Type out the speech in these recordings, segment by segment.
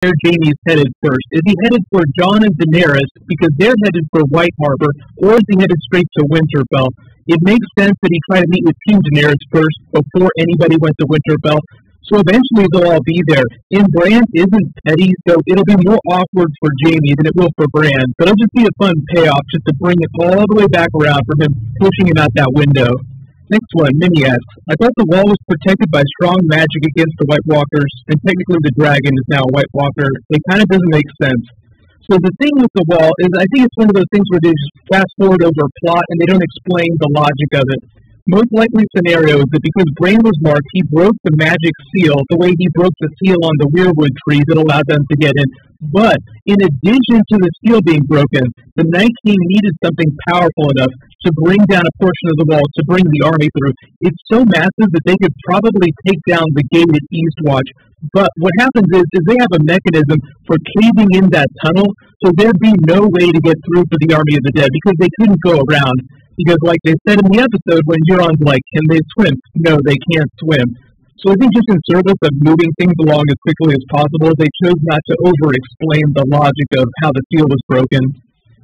where Jaime's headed first. Is he headed for Jon and Daenerys because they're headed for White Harbor, or is he headed straight to Winterfell? It makes sense that he tried to meet with King Daenerys first before anybody went to Winterfell. So eventually they'll all be there. And Bran isn't petty, so it'll be more awkward for Jaime than it will for Bran. But it'll just be a fun payoff just to bring it all the way back around from him pushing him out that window. Next one, Minnie asks, I thought the wall was protected by strong magic against the White Walkers, and technically the dragon is now a White Walker. It kind of doesn't make sense. So the thing with the wall is I think it's one of those things where they just fast forward over a plot and they don't explain the logic of it. Most likely scenario is that because Bran was marked, he broke the magic seal the way he broke the seal on the weirwood tree that allowed them to get in. But in addition to the seal being broken, the Night King needed something powerful enough to bring down a portion of the wall to bring the army through. It's so massive that they could probably take down the gate at Eastwatch. But what happens is they have a mechanism for caving in that tunnel, so there'd be no way to get through for the army of the dead because they couldn't go around. Because like they said in the episode when Euron's like, can they swim? No, they can't swim. So I think just in service of moving things along as quickly as possible, they chose not to over-explain the logic of how the seal was broken.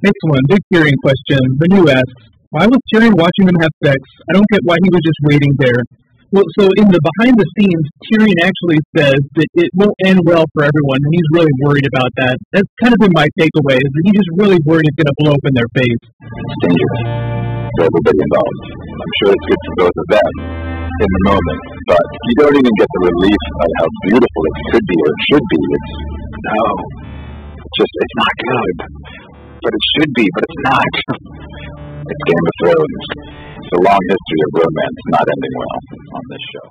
Next one, big Tyrion question. Manu asks, why was Tyrion watching them have sex? I don't get why he was just waiting there. Well, so in the behind the scenes, Tyrion actually says that it won't end well for everyone, and he's really worried about that. That's kind of been my takeaway, is that he's just really worried it's going to blow up in their face. It's dangerous for everybody involved. I'm sure it's good for both of them in the moment, but you don't even get the relief of how beautiful it could be or it should be. It's not good. But it should be, but it's not. It's Game of Thrones. It's a long history of romance not ending well on this show.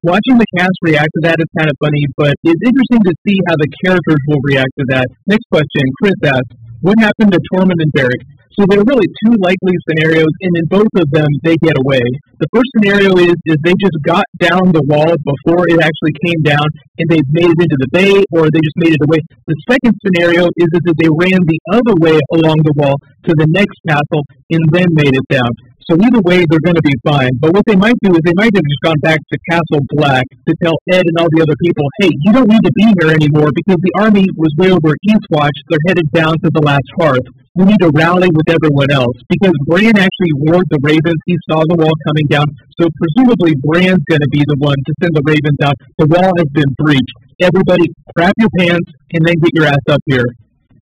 Watching the cast react to that is kind of funny, but it's interesting to see how the characters will react to that. Next question, Chris asks, what happened to Tormund and Beric? So there are really two likely scenarios, and in both of them, they get away. The first scenario is they just got down the wall before it actually came down, and they made it into the bay, or they just made it away. The second scenario is that they ran the other way along the wall to the next castle, and then made it down. So either way, they're going to be fine. But what they might do is they might have just gone back to Castle Black to tell Ed and all the other people, hey, you don't need to be here anymore because the army was way over Eastwatch. They're headed down to the last hearth. We need to rally with everyone else. Because Bran actually warned the Ravens. He saw the wall coming down. So presumably Bran's going to be the one to send the Ravens out. The wall has been breached. Everybody, grab your pants and then get your ass up here.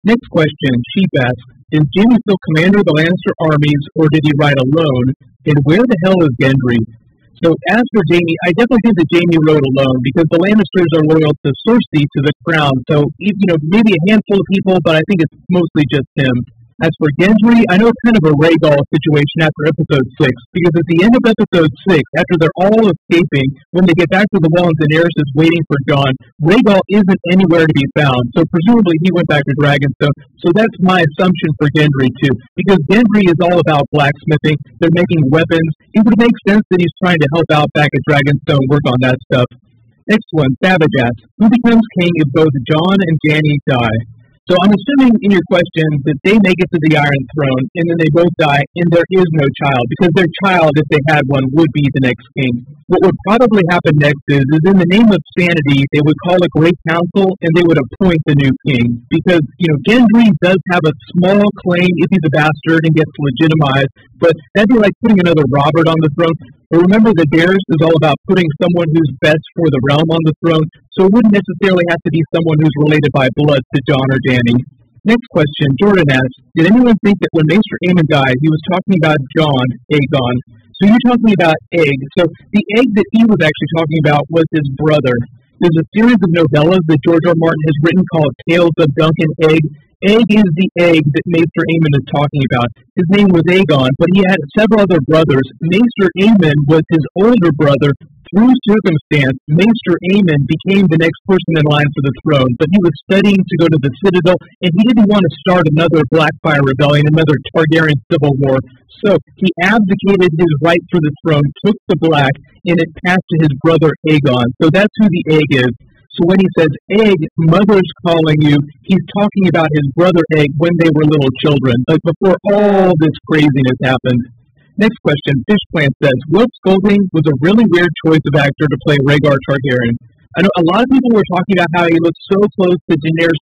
Next question, Sheep asks, is Jaime still commander of the Lannister armies, or did he ride alone? And where the hell is Gendry? So as for Jaime, I definitely think that Jaime rode alone, because the Lannisters are loyal to Cersei, to the crown. So, maybe a handful of people, but I think it's mostly just him. As for Gendry, I know it's kind of a Rhaegal situation after episode 6, because at the end of episode 6, after they're all escaping, when they get back to the wall and Daenerys is waiting for Jon, Rhaegal isn't anywhere to be found, so presumably he went back to Dragonstone. So that's my assumption for Gendry too, because Gendry is all about blacksmithing, they're making weapons. It would make sense that he's trying to help out back at Dragonstone, work on that stuff. Next one, Savage asks, who becomes king if both Jon and Dany die? So I'm assuming in your question that they make it to the Iron Throne, and then they both die, and there is no child, because their child, if they had one, would be the next king. What would probably happen next is in the name of sanity, they would call a great council, and they would appoint the new king. Because, Gendry does have a small claim if he's a bastard and gets legitimized, but that'd be like putting another Robert on the throne. But remember that Daenerys is all about putting someone who's best for the realm on the throne, so it wouldn't necessarily have to be someone who's related by blood to Jon or Dany. Next question, Jordan asks, did anyone think that when Maester Aemon died, he was talking about Jon, Aegon? So you're talking about Egg. So the Egg that he was actually talking about was his brother. There's a series of novellas that George R. Martin has written called Tales of Duncan Egg. Egg is the egg that Maester Aemon is talking about. His name was Aegon, but he had several other brothers. Maester Aemon was his older brother. Through circumstance, Maester Aemon became the next person in line for the throne, but he was studying to go to the Citadel, and he didn't want to start another Blackfire rebellion, another Targaryen civil war. So he abdicated his right for the throne, took the black, and it passed to his brother Aegon. So that's who the Egg is. So when he says, Egg, mother's calling you, he's talking about his brother Egg when they were little children, like before all this craziness happened. Next question, Fishplant says, Will Scolding was a really weird choice of actor to play Rhaegar Targaryen. I know a lot of people were talking about how he looked so close to Daenerys